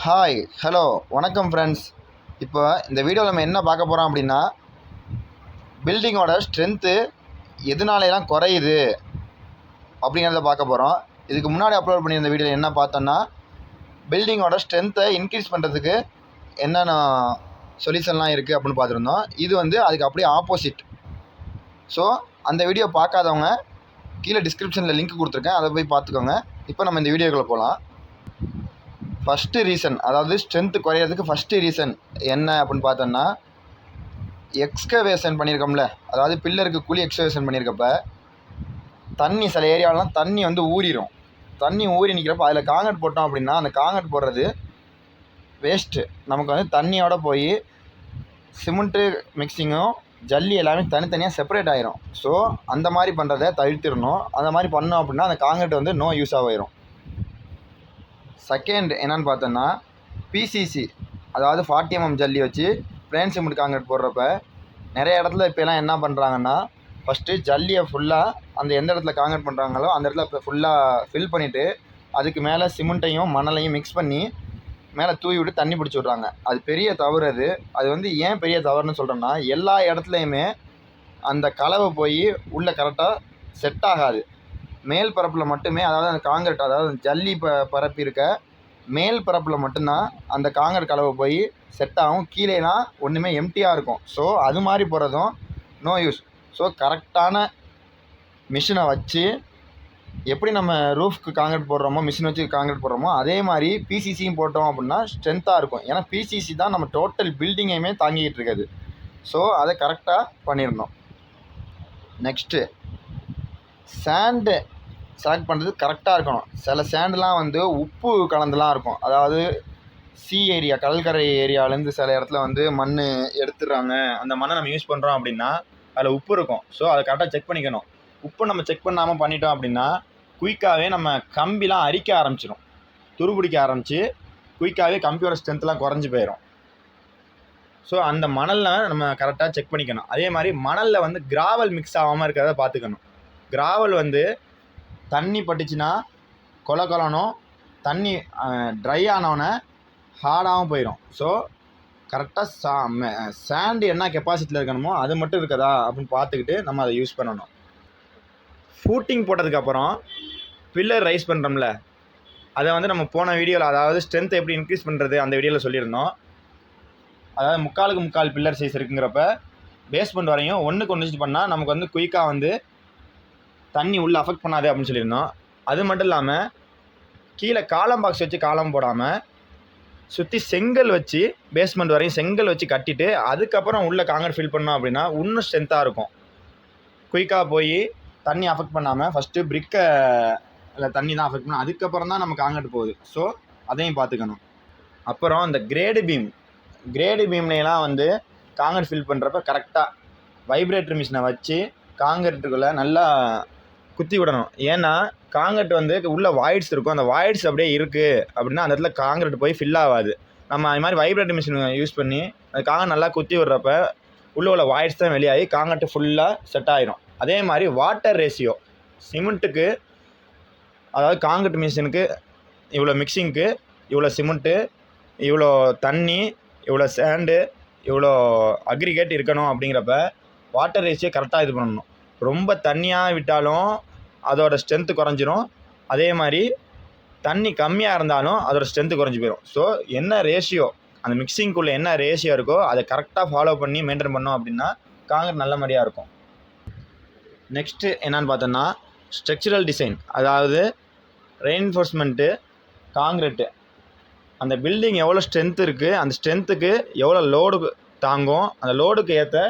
Hi hello வணக்கம் friends. இப்போ இந்த வீடியோவில் நம்ம என்ன பார்க்க போகிறோம் அப்படின்னா, பில்டிங்கோட ஸ்ட்ரென்த்து எதனாலலாம் குறையுது அப்படிங்கிறத பார்க்க போகிறோம். இதுக்கு முன்னாடி அப்லோட் பண்ணியிருந்த வீடியோவில் என்ன பார்த்தோன்னா, பில்டிங்கோட ஸ்ட்ரென்த்தை இன்க்ரீஸ் பண்ணுறதுக்கு என்னென்ன சொல்யூஷன்லாம் இருக்குது அப்படின்னு பார்த்துருந்தோம். இது அதுக்கு அப்படியே ஆப்போசிட். ஸோ அந்த வீடியோ பார்க்காதவங்க கீழே டிஸ்கிரிப்ஷனில் லிங்க் கொடுத்துருக்கேன், அதை போய் பார்த்துக்கோங்க. இப்போ நம்ம இந்த வீடியோக்குள்ளே போகலாம். ஃபஸ்ட்டு ரீசன், அதாவது ஸ்ட்ரென்த்து குறையிறதுக்கு ஃபஸ்ட்டு ரீசன் என்ன அப்படின்னு பார்த்தோன்னா, எக்ஸ்கவேஷன் பண்ணியிருக்கோம்ல, அதாவது பில்லருக்கு குழி எக்ஸ்கவேஷன் பண்ணியிருக்கப்ப தண்ணி சில ஏரியாவெலாம் தண்ணி ஊறிடும். தண்ணி ஊறி நிற்கிறப்ப அதில் காங்கிரீட் போட்டோம் அப்படின்னா, அந்த காங்கிரீட் போடுறது வேஸ்ட்டு. நமக்கு தண்ணியோட போய் சிமெண்ட்டு மிக்சிங்கும் ஜல்லி எல்லாமே தனித்தனியாக செப்பரேட் ஆகிரும். ஸோ அந்த மாதிரி பண்ணுறதை தவிர்த்திடணும். அந்த மாதிரி பண்ணோம் அப்படின்னா அந்த காங்கிரீட் நோ யூஸாக ஆகிரும். செகண்ட் என்னென்னு பார்த்தோன்னா, பிசிசி, அதாவது 40 mm ஜல்லி வச்சு பிளேன் சிமெண்ட் காங்கிரீட் போடுறப்ப நிறைய இடத்துல இப்போலாம் என்ன பண்ணுறாங்கன்னா, ஃபஸ்ட்டு ஜல்லியை ஃபுல்லாக அந்த எந்த இடத்துல காங்கிரீட் பண்ணுறாங்களோ அந்த இடத்துல ஃபுல்லாக ஃபில் பண்ணிவிட்டு அதுக்கு மேலே சிமெண்ட்டையும் மணலையும் மிக்ஸ் பண்ணி மேலே தூவி விட்டு தண்ணி பிடிச்சி விட்றாங்க. அது பெரிய தவறு. அது ஏன் பெரிய தவறுன்னு சொல்கிறேன்னா, எல்லா இடத்துலையுமே அந்த கலவை போய் உள்ளே கரெக்டாக செட் ஆகாது. மேல் பரப்பில் மட்டுமே, அதாவது அந்த காங்கிரீட், அதாவது ஜல்லி பரப்பி இருக்க மேல் பரப்பில் மட்டும்தான் அந்த காங்கிரீட் கலவை போய் செட் ஆகும். கீழேலாம் ஒன்றுமே எம்டியாக இருக்கும். ஸோ அது மாதிரி போகிறதும் நோ யூஸ். ஸோ கரெக்டான மிஷினை வச்சு எப்படி நம்ம ரூஃப்க்கு காங்கிரீட் போடுறோமோ, மிஷின் வச்சு காங்கிரீட் போடுறோமோ, அதே மாதிரி பிசிசியும் போட்டோம் அப்படின்னா ஸ்ட்ரென்த்தாக இருக்கும். ஏன்னா பிசிசி தான் நம்ம டோட்டல் பில்டிங்கையுமே தாங்கிக்கிட்டு இருக்குது. ஸோ அதை கரெக்டாக பண்ணிடணும். நெக்ஸ்ட்டு, சாண்டு செலக்ட் பண்ணுறது கரெக்டாக இருக்கணும். சில சேண்டுலாம் உப்பு கலந்துலாம் இருக்கும். அதாவது ஏரியா, கடற்கரை ஏரியாவிலேருந்து சில இடத்துல மண் எடுத்துடுறாங்க. அந்த மண்ணை நம்ம யூஸ் பண்ணுறோம் அப்படின்னா அதில் உப்பு இருக்கும். ஸோ அதை கரெக்டாக செக் பண்ணிக்கணும். உப்பு நம்ம செக் பண்ணாமல் பண்ணிட்டோம் அப்படின்னா குயிக்காகவே நம்ம கம்பிலாம் அரிக்க ஆரம்பிச்சிடும், துருபிடிக்க ஆரம்பித்து குயிக்காகவே கம்பியோட ஸ்ட்ரென்த்லாம் குறைஞ்சி போயிடும். ஸோ அந்த மணலில் நம்ம கரெக்டாக செக் பண்ணிக்கணும். அதே மாதிரி மணலில் கிராவல் மிக்ஸ் ஆகாமல் இருக்கிறத பார்த்துக்கணும். கிராவல் தண்ணி பட்டுச்சுன்னா கொலனும், தண்ணி ட்ரை ஆனவுடனே ஹார்டாகவும் போயிடும். ஸோ கரெக்டாக சாண்டு என்ன கெப்பாசிட்டியில் இருக்கணுமோ அது மட்டும் இருக்குதா அப்படின்னு பார்த்துக்கிட்டு நம்ம அதை யூஸ் பண்ணணும். ஃபூட்டிங் போட்டதுக்கப்புறம் பில்லர் ரைஸ் பண்ணுறோம்ல, அதை நம்ம போன வீடியோவில், அதாவது ஸ்ட்ரென்த்தை எப்படி இன்க்ரீஸ் பண்ணுறது அந்த வீடியோவில் சொல்லியிருந்தோம். அதாவது 3/4 பில்லர் சைஸ் இருக்குங்கிறப்ப பேஸ்மெண்ட் வரையும் 1க்கு 1 பண்ணால் நமக்கு குயிக்காக தண்ணி உள்ளே அஃபெக்ட் பண்ணாது அப்படின்னு சொல்லியிருந்தோம். அது மட்டும் இல்லாமல் கீழே காலம் பாக்ஸ் வச்சு காலம் போடாமல் சுற்றி செங்கல் வச்சு பேஸ்மெண்ட் வரையும் செங்கல் வச்சு கட்டிட்டு அதுக்கப்புறம் உள்ளே காங்கிரீட் ஃபில் பண்ணோம் அப்படின்னா இன்னும் ஸ்ட்ரென்த்தாக இருக்கும். குயிக்காக போய் தண்ணி அஃபெக்ட் பண்ணாமல் ஃபஸ்ட்டு பிரிக்கை இல்லை தண்ணி தான் அஃபெக்ட் பண்ணணும், அதுக்கப்புறம் தான் நம்ம காங்கிரீட் போகுது. ஸோ அதையும் பார்த்துக்கணும். அப்புறம் இந்த கிரேடு பீம்லாம் காங்கிரீட் ஃபில் பண்ணுறப்ப கரெக்டாக வைப்ரேட்டர் மிஷினை வச்சு காங்கிரீட்டுக்குள்ளே நல்லா குத்தி விடணும். ஏன்னா காங்கிரீட் உள்ள வாய்ட்ஸ் இருக்கும். அந்த வாய்ட்ஸ் அப்படியே இருக்குது அப்படின்னா அந்த இடத்துல காங்கிரீட் போய் ஃபில் ஆகாது. நம்ம அது மாதிரி வைப்ரேட்டர் மிஷின் யூஸ் பண்ணி அந்த காங்கிரீட் நல்லா குத்தி விடுறப்ப உள்ள வாய்ட்ஸ் தான் வெளியாகி காங்கிரீட் ஃபுல்லாக செட் ஆகிரும். அதே மாதிரி வாட்டர் ரேஷியோ, சிமெண்ட்டுக்கு, அதாவது காங்கிரீட் மிஷினுக்கு இவ்வளோ மிக்சிங்க்கு இவ்வளோ சிமெண்ட்டு, இவ்வளோ தண்ணி, இவ்வளோ சேண்டு, இவ்வளோ அக்ரிகேட் இருக்கணும். அப்படிங்கிறப்ப வாட்டர் ரேஷியோ கரெக்டாக இது பண்ணணும். ரொம்ப தண்ணியாக விட்டாலும் அதோட ஸ்ட்ரென்த்து குறைஞ்சிரும். அதே மாதிரி தண்ணி கம்மியாக இருந்தாலும் அதோட ஸ்ட்ரென்த்து குறைஞ்சி போயிடும். ஸோ என்ன ரேஷியோ, அந்த மிக்சிங்குள்ளே என்ன ரேஷியோ இருக்கோ அதை கரெக்டாக ஃபாலோ பண்ணி மெயின்டைன் பண்ணோம் அப்படின்னா காங்கிரீட் நல்ல மாதிரியாக இருக்கும். நெக்ஸ்ட்டு என்னென்னு பார்த்தோன்னா, ஸ்ட்ரக்சரல் டிசைன், அதாவது ரெயின்ஃபோர்ஸ்மெண்ட்டு காங்கிரீட்டு. அந்த பில்டிங் எவ்வளோ ஸ்ட்ரென்த் இருக்குது, அந்த ஸ்ட்ரென்த்துக்கு எவ்வளோ லோடு தாங்கும், அந்த லோடுக்கு ஏற்ற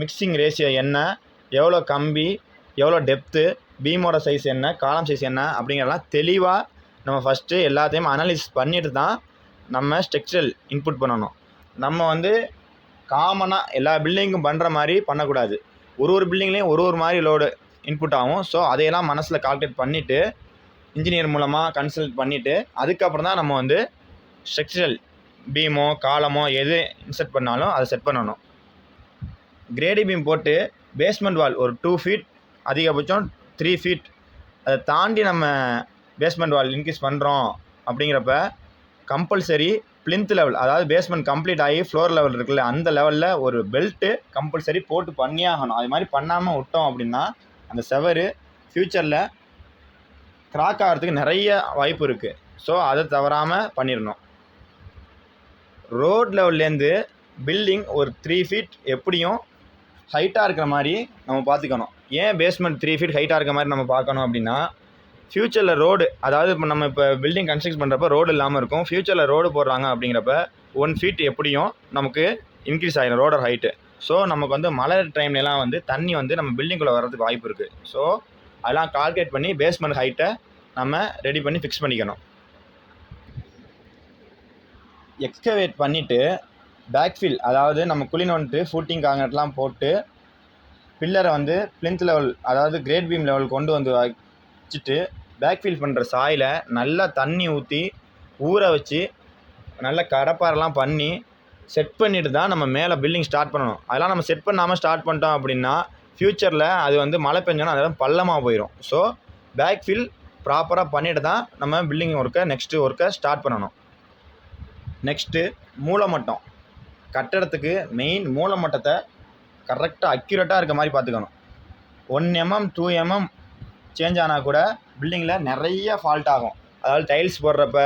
மிக்சிங் ரேஷியோ என்ன, எவ்வளோ கம்பி, எவ்வளோ டெப்த்து, பீமோட சைஸ் என்ன, காலம் சைஸ் என்ன அப்படிங்கிறலாம் தெளிவாக நம்ம ஃபஸ்ட்டு எல்லாத்தையும் அனலைஸ் பண்ணிட்டு தான் நம்ம ஸ்ட்ரக்சரல் இன்புட் பண்ணணும். நம்ம காமனாக எல்லா பில்டிங்கும் பண்ணுற மாதிரி பண்ணக்கூடாது. ஒரு பில்டிங்லேயும் ஒரு மாதிரி லோடு இன்புட் ஆகும். ஸோ அதையெல்லாம் மனசில் கால்குலேட் பண்ணிவிட்டு இன்ஜினியர் மூலமாக கன்சல்ட் பண்ணிவிட்டு அதுக்கப்புறம் தான் நம்ம ஸ்ட்ரக்சரல் பீமோ காலமோ எது இன்செர்ட் பண்ணாலும் அதை செட் பண்ணணும். கிரேடி பீம் போட்டு பேஸ்மெண்ட் வால் ஒரு 2 feet, அதிகபட்சம் 3 feet, அதை தாண்டி நம்ம பேஸ்மெண்ட் வால் இன்க்ரீஸ் பண்ணுறோம் அப்படிங்கிறப்ப கம்பல்சரி பிளிந்த் லெவல், அதாவது பேஸ்மெண்ட் கம்ப்ளீட் ஆகி ஃப்ளோர் லெவல் இருக்குல்ல, அந்த லெவலில் ஒரு பெல்ட்டு கம்பல்சரி போட்டு பண்ணியே ஆகணும். அது மாதிரி பண்ணாமல் விட்டோம் அப்படின்னா அந்த செவரு ஃப்யூச்சரில் கிராக் ஆகிறதுக்கு நிறைய வாய்ப்பு இருக்குது. ஸோ அதை தவறாமல் பண்ணிடணும். ரோட் லெவல்லேருந்து பில்டிங் ஒரு 3 ஃபீட் எப்படியும் ஹைட்டாக இருக்கிற மாதிரி நம்ம பார்த்துக்கணும். ஏன் பேஸ்மெண்ட் 3 ஃபீட் ஹைட்டாக இருக்கிற மாதிரி நம்ம பார்க்கணும் அப்படின்னா, ஃப்யூச்சரில் ரோடு, அதாவது இப்போ நம்ம இப்போ பில்டிங் கன்ஸ்ட்ரக்ட் பண்ணுறப்ப ரோடு இல்லாமல் இருக்கும். ஃப்யூச்சரில் ரோடு போடுறாங்க அப்படிங்கிறப்ப 1 ஃபீட் எப்படியும் நமக்கு இன்க்ரீஸ் ஆகிடும் ரோடோட ஹைட்டு. ஸோ நமக்கு வந்து மழை டைம்லலாம் வந்து தண்ணி வந்து நம்ம பில்டிங்குள்ளே வர்றதுக்கு வாய்ப்பு இருக்குது. ஸோ அதெல்லாம் கால்குலேட் பண்ணி பேஸ்மெண்ட் ஹைட்டை நம்ம ரெடி பண்ணி ஃபிக்ஸ் பண்ணிக்கணும். எக்ஸ்கவேட் பண்ணிவிட்டு பேக்ஃபில், அதாவது நம்ம குழி நோண்டிட்டு ஃபூட்டிங் காங்கிரட்லாம் போட்டு பில்லரை வந்து பிளிந்த் லெவல், அதாவது கிரேட் பீம் லெவல் கொண்டு வந்து வச்சுட்டு பேக்ஃபில் பண்ணுற சாயில் நல்லா தண்ணி ஊற்றி ஊற வச்சு நல்லா கடப்பாரெல்லாம் பண்ணி செட் பண்ணிட்டு தான் நம்ம மேலே பில்டிங் ஸ்டார்ட் பண்ணணும். அதெல்லாம் நம்ம செட் பண்ணாமல் ஸ்டார்ட் பண்ணிட்டோம் அப்படின்னா ஃப்யூச்சரில் அது வந்து மழை பெஞ்சோன்னா அதெல்லாம் பள்ளமாக போயிடும். ஸோ பேக்ஃபில் ப்ராப்பராக பண்ணிட்டு தான் நம்ம பில்டிங் நெக்ஸ்ட்டு ஒர்க்கை ஸ்டார்ட் பண்ணணும். நெக்ஸ்ட்டு மூலமட்டம். கட்டடத்துக்கு மெயின் மூலமட்டத்தை கரெக்டாக அக்யூரேட்டாக இருக்க மாதிரி பார்த்துக்கணும். 1 mm 2 mm சேஞ்ச் ஆனால் கூட பில்டிங்கில் நிறைய ஃபால்ட் ஆகும். அதாவது டைல்ஸ் போடுறப்ப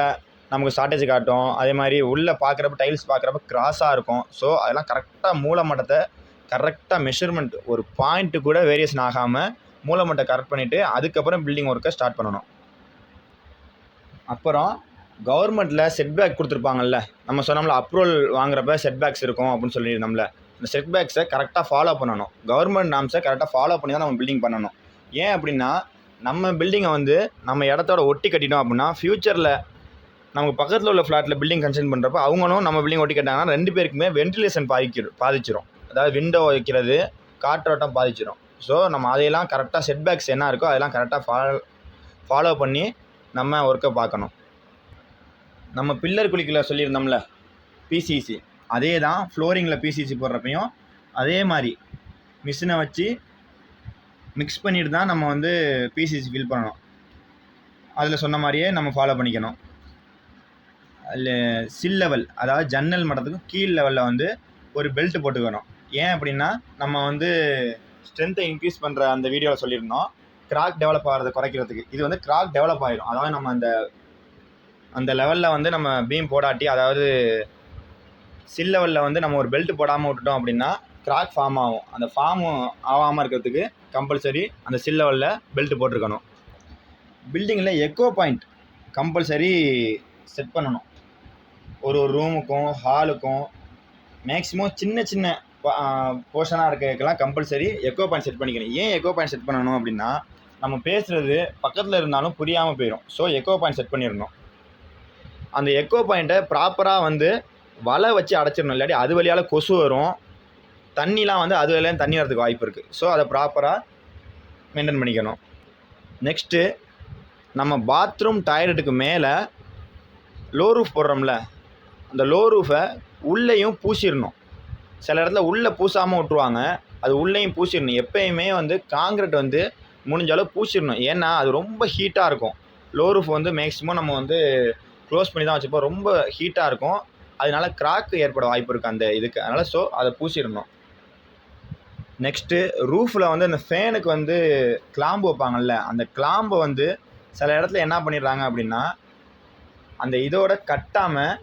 நமக்கு ஷார்ட்டேஜ் காட்டும். அதே மாதிரி உள்ளே பார்க்குறப்ப டைல்ஸ் பார்க்குறப்ப கிராஸாக இருக்கும். ஸோ அதெல்லாம் கரெக்டாக மூலமட்டத்தை கரெக்டாக மெஷர்மெண்ட் ஒரு பாயிண்ட்டு கூட வேரியேஷன் ஆகாமல் மூலமட்டை கரெக்ட் பண்ணிவிட்டு அதுக்கப்புறம் பில்டிங் ஒர்க்கை ஸ்டார்ட் பண்ணணும். அப்புறம் கவர்மெண்ட்டில் செட்பேக் கொடுத்துருப்பாங்கல்ல, நம்ம சொன்னோம்ல அப்ரூவல் வாங்குறப்ப செட்பேக்ஸ் இருக்கும் அப்படின்னு சொல்லியிருந்தோம்ல, இந்த செட்பேக்ஸை கரெக்டாக ஃபாலோ பண்ணணும். கவர்மெண்ட் நாம்ஸை கரெக்டாக ஃபாலோ பண்ணி தான் நம்ம பில்டிங் பண்ணணும். ஏன் அப்படின்னா, நம்ம பில்டிங்கை வந்து நம்ம இடத்தோட ஒட்டி கட்டிட்டோம் அப்படின்னா ஃப்யூச்சரில் நமக்கு பக்கத்தில் உள்ள ஃப்ளாட்டில் பில்டிங் கன்ஸ்ட்ரக்ட் பண்ணுறப்ப அவங்களும் நம்ம பில்டிங் ஒட்டி கட்டாங்கன்னா 2 பேருக்குமே வென்டிலேஷன் பாதிச்சிடும். அதாவது விண்டோ வைக்கிறது, காற்றோட்டம் பாதிச்சிடும். ஸோ நம்ம அதையெல்லாம் கரெக்டாக செட்பேக்ஸ் என்ன இருக்கோ அதெல்லாம் கரெக்டாக ஃபாலோ பண்ணி நம்ம ஒர்க்கை பார்க்கணும். நம்ம பில்லர் குழிக்குள்ள சொல்லியிருந்தோம்ல பிசிசி, அதே தான் ஃப்ளோரிங்கில் பிசிசி போடுறப்பையும் அதே மாதிரி மிஷினை வச்சு மிக்ஸ் பண்ணிட்டு தான் நம்ம வந்து பிசிசி ஃபில் பண்ணணும். அதில் சொன்ன மாதிரியே நம்ம ஃபாலோ பண்ணிக்கணும். அதில் சில் லெவல், அதாவது ஜன்னல் மட்டத்துக்கும் கீழ் லெவலில் வந்து ஒரு பெல்ட் போட்டுக்கணும். ஏன் அப்படின்னா, நம்ம வந்து ஸ்ட்ரென்த்தை இன்க்ரீஸ் பண்ணுற அந்த வீடியோவில் சொல்லியிருந்தோம், கிராக் டெவலப் ஆகிறத குறைக்கிறதுக்கு. இது வந்து கிராக் டெவலப் ஆகிடும். அதாவது நம்ம அந்த லெவலில் வந்து நம்ம பீம் போடாட்டி, அதாவது சில் லெவலில் வந்து நம்ம ஒரு பெல்ட் போடாமல் விட்டுட்டோம் அப்படின்னா கிராக் ஃபார்ம் ஆகும். அந்த ஃபார்ம் ஆகாமல் இருக்கிறதுக்கு கம்பல்சரி அந்த சில் லெவலில் பெல்ட் போட்டிருக்கணும். பில்டிங்கில் எக்கோ பாயிண்ட் கம்பல்சரி செட் பண்ணணும். ஒரு ரூமுக்கும் ஹாலுக்கும் மேக்ஸிமம் சின்ன சின்ன போர்ஷனாக இருக்கிறதுக்கெல்லாம் கம்பல்சரி எக்கோ பாயிண்ட் செட் பண்ணிக்கணும். ஏன் எக்கோ பாயிண்ட் செட் பண்ணணும் அப்படின்னா, நம்ம பேசுகிறது பக்கத்தில் இருந்தாலும் புரியாமல் போயிடும். ஸோ எக்கோ பாயிண்ட் செட் பண்ணிடணும். அந்த எக்கோ பாயிண்ட்டை ப்ராப்பராக வந்து வலை வச்சு அடைச்சிடணும். இல்லாட்டி அது வழியால் கொசு வரும், தண்ணிலாம் வந்து அது வழியாக தண்ணி வரதுக்கு வாய்ப்பு இருக்குது. ஸோ அதை ப்ராப்பராக மெயின்டைன் பண்ணிக்கணும். நெக்ஸ்ட்டு, நம்ம பாத்ரூம் டாய்லெட்டுக்கு மேலே லோ ரூஃப் போடுறோம்ல, அந்த லோ ரூஃபை உள்ளேயும் பூசிடணும். சில இடத்துல உள்ளே பூசாமல் விட்ருவாங்க, அது உள்ளேயும் பூசிடணும். எப்போயுமே வந்து காங்கிரீட் வந்து முடிஞ்ச அளவு பூசிடணும். ஏன்னா அது ரொம்ப ஹீட்டாக இருக்கும். லோ ரூஃப் வந்து மேக்ஸிமம் நம்ம வந்து க்ளோஸ் பண்ணி தான் வச்சுப்போம். ரொம்ப ஹீட்டாக இருக்கும், அதனால கிராக் ஏற்பட வாய்ப்பு இருக்குது அந்த இதுக்கு. அதனால் ஸோ அதை பூசிடணும். நெக்ஸ்ட்டு, ரூஃபில் வந்து அந்த ஃபேனுக்கு வந்து கிளாம்பு வைப்பாங்கள்ல, அந்த கிளாம்பை வந்து சில இடத்துல என்ன பண்ணிடுறாங்க அப்படின்னா, அந்த இதோட கட்டாமல்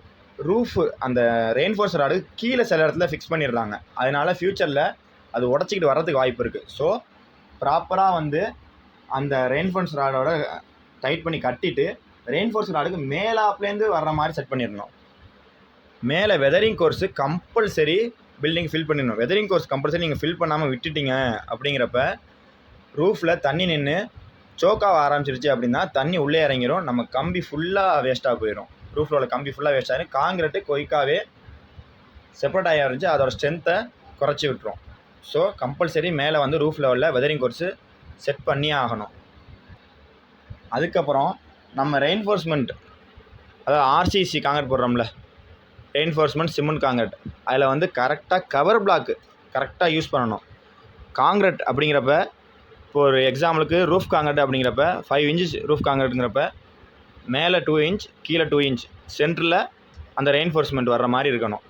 ரூஃபு அந்த ரெயின்ஃபோர்ஸ் ராடு கீழே சில இடத்துல ஃபிக்ஸ் பண்ணிடுறாங்க. அதனால் ஃப்யூச்சரில் அது உடச்சிக்கிட்டு வர்றதுக்கு வாய்ப்பு இருக்குது. ஸோ ப்ராப்பராக வந்து அந்த ரெயின்ஃபோர்ஸ் ராடோட டைட் பண்ணி கட்டிட்டு ரெயின்ஃபோர்ஸ் ராடுக்கு மேலாப்லேருந்து வர்ற மாதிரி செட் பண்ணிடணும். மேலே weathering course compulsory building fill பண்ணிடணும். வெதரிங் கோர்ஸ் கம்பல்சரி நீங்கள் ஃபில் பண்ணாமல் விட்டுட்டீங்க அப்படிங்கிறப்ப ரூஃபில் தண்ணி நின்று சோக்காக ஆரம்பிச்சிருச்சு அப்படின்னா தண்ணி உள்ளே இறங்கிடும், நம்ம கம்பி ஃபுல்லாக வேஸ்ட்டாக போயிடும். ரூஃபில் உள்ள கம்பி ஃபுல்லாக வேஸ்ட் ஆகிடும். காங்கிரீட்டு குயிக்காகவே செப்பரேட் ஆகி இருந்துச்சு, அதோட ஸ்ட்ரென்த்தை குறைச்சி விட்டுரும். ஸோ கம்பல்சரி மேலே வந்து ரூஃப் லெவலில் வெதரிங் கோர்ஸு செட் பண்ணியே ஆகணும். அதுக்கப்புறம் நம்ம ரெயின்ஃபோர்ஸ்மெண்ட், அதாவது ஆர்சிசி காங்கிரீட் போடுறோம்ல, ரெயின்ஃபோர்ஸ்மெண்ட் சிமெண்ட் காங்கிரீட், அதில் வந்து கரெக்டாக கவர் பிளாக்கு கரெக்டாக யூஸ் பண்ணணும். காங்கிரீட் அப்படிங்கிறப்ப, இப்போ ஒரு எக்ஸாம்பிளுக்கு ரூஃப் காங்கிரீட் அப்படிங்கிறப்ப 5 inches ரூஃப் காங்கிரீட்டுங்கிறப்ப மேலே 2 இன்ச் கீழே 2 இன்ச் சென்டரில் அந்த ரெயின்ஃபோர்ஸ்மெண்ட் வர்ற மாதிரி இருக்கணும்.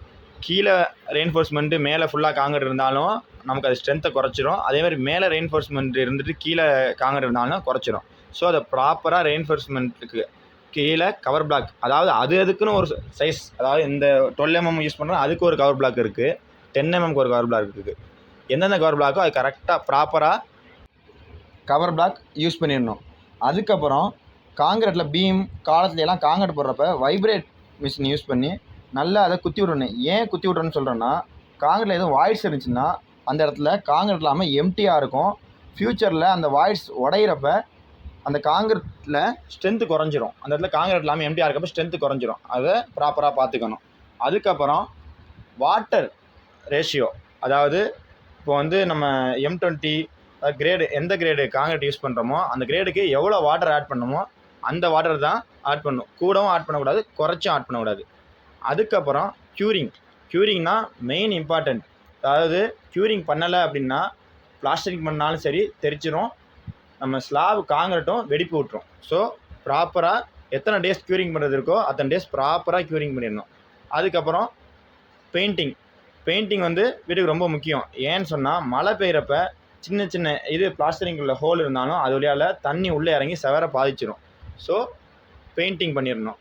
கீழே ரெயின்ஃபோர்ஸ்மெண்ட்டு மேலே ஃபுல்லாக காங்கிரீட் இருந்தாலும் நமக்கு அது ஸ்ட்ரென்த்தை குறைச்சிரும். அதேமாதிரி மேலே ரெயின்ஃபோர்ஸ்மெண்ட் இருந்துட்டு கீழே காங்கிரீட் இருந்தாலும் குறைச்சிரும். ஸோ அதை ப்ராப்பராக ரெயின்ஃபோர்ஸ்மெண்ட்டுக்கு கீழே கவர் பிளாக், அதாவது அதுக்குன்னு ஒரு சைஸ், அதாவது இந்த 12 mm யூஸ் பண்ணுறோம் அதுக்கு ஒரு கவர் பிளாக் இருக்குது, 10 mm ஒரு கவர் பிளாக் இருக்குது. எந்தெந்த கவர் பிளாக்கோ அது கரெக்டாக ப்ராப்பராக கவர் பிளாக் யூஸ் பண்ணிடணும். அதுக்கப்புறம் காங்கிரீட்டில் பீம் காலத்துலலாம் காங்கிரீட் போடுறப்ப வைப்ரேட் மிஷின் யூஸ் பண்ணி நல்லா அதை குத்தி விடணும். ஏன் குத்தி விட்றேன்னு சொல்கிறேன்னா, காங்கிரீட்டில் எதுவும் வாய்ஸ் இருந்துச்சுன்னா அந்த இடத்துல காங்கிரீட் இல்லாமல் எம்டியாக இருக்கும். ஃப்யூச்சரில் அந்த வாய்ஸ் உடையிறப்ப அந்த காங்கிரீட்டில் ஸ்ட்ரென்த்து குறைஞ்சிரும். அந்த இடத்துல காங்கிரீட் இல்லாமல் எம்டியாக இருக்கப்போ ஸ்ட்ரென்த்து குறைஞ்சிரும். அதை ப்ராப்பராக பார்த்துக்கணும். அதுக்கப்புறம் வாட்டர் ரேஷியோ, அதாவது இப்போ வந்து நம்ம M20 கிரேடு, எந்த கிரேடு காங்கிரீட் யூஸ் பண்ணுறோமோ அந்த கிரேடுக்கு எவ்வளோ வாட்டர் ஆட் பண்ணணுமோ அந்த வாட்டர் தான் ஆட் பண்ணணும். கூடவும் ஆட் பண்ணக்கூடாது, குறைச்சும் ஆட் பண்ணக்கூடாது. அதுக்கப்புறம் க்யூரிங்னா மெயின் இம்பார்ட்டண்ட். அதாவது க்யூரிங் பண்ணலை அப்படின்னா பிளாஸ்டரிங் பண்ணாலும் சரி தெரிச்சிரும், நம்ம ஸ்லாப் காங்கிரீட்டும் வெடிப்பு விட்டுரும். ஸோ ப்ராப்பராக எத்தனை டேஸ் க்யூரிங் பண்ணுறது இருக்கோ அத்தனை டேஸ் ப்ராப்பராக க்யூரிங் பண்ணிடணும். அதுக்கப்புறம் பெயிண்டிங் வந்து வீட்டுக்கு ரொம்ப முக்கியம். ஏன்னு சொன்னால் மழை பெய்கிறப்ப சின்ன சின்ன இது பிளாஸ்டரிங் உள்ள ஹோல் இருந்தாலும் அது வழியால் தண்ணி உள்ளே இறங்கி செவரை பாதிச்சிடும். ஸோ பெயிண்டிங் பண்ணிடணும்.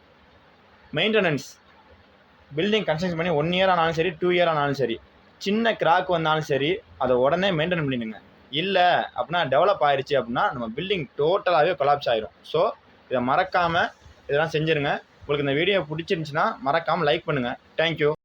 மெயின்டெனன்ஸ், பில்டிங் கன்ஸ்ட்ரக்ஷன் பண்ணி 1 year ஆனாலும் சரி 2 year ஆனாலும் சரி, சின்ன கிராக் வந்தாலும் சரி அதை உடனே மெயின்டைன் பண்ணிடுங்க. இல்லை அப்படின்னா டெவலப் ஆயிடுச்சு அப்படின்னா நம்ம பில்டிங் டோட்டலாகவே கொலாப்ஸ் ஆயிரும். ஸோ இதை மறக்காமல் இதெல்லாம் செஞ்சுருங்க. உங்களுக்கு இந்த வீடியோ பிடிச்சிருந்துச்சின்னா மறக்காமல் லைக் பண்ணுங்கள். தேங்க்யூ.